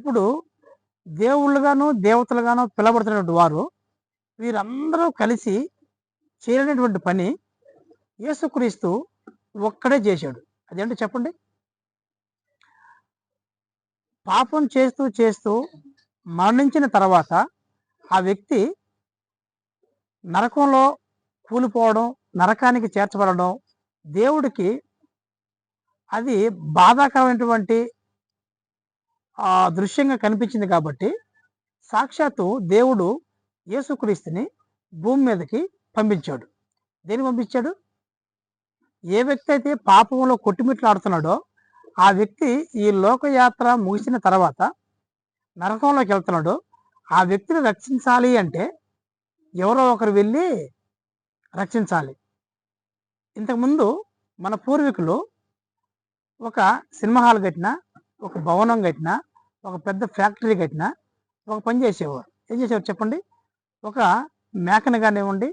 ఇప్పుడు దేవుళ్ళుగాను, దేవతలుగాను పిలవబడుతున్నటువంటి వారు వీరందరూ కలిసి చేయలేనటువంటి పని యేసుక్రీస్తు ఒక్కడే చేశాడు. అదేంటో చెప్పండి? పాపం చేస్తూ, చేస్తూ మరణించిన తర్వాత ఆ వ్యక్తి నరకంలో కూలిపోవడం, నరకానికి చేర్చబడడం దేవుడికి అది బాధాకరమైనటువంటి దృశ్యంగా కనిపించింది కాబట్టి, సాక్షాత్తు దేవుడు యేసుక్రీస్తుని భూమి మీదకి పంపించాడు. దేనికి పంపించాడు? ఏ వ్యక్తి అయితే పాపంలో కొట్టుమిట్లాడుతున్నాడో, ఆ వ్యక్తి ఈ లోకయాత్ర ముగిసిన తర్వాత నరకంలోకి వెళ్తున్నాడో, ఆ వ్యక్తిని రక్షించాలి అంటే ఎవరో ఒకరు వెళ్ళి రక్షించాలి. ఇంతకుముందు మన పూర్వీకులు ఒక సినిమా హాల్ కట్టినా, ఒక భవనం కట్టినా, ఒక పెద్ద ఫ్యాక్టరీ కట్టినా, ఒక పని చేసేవారు. ఏం చేసేవారు చెప్పండి? ఒక మేకని కానివ్వండి,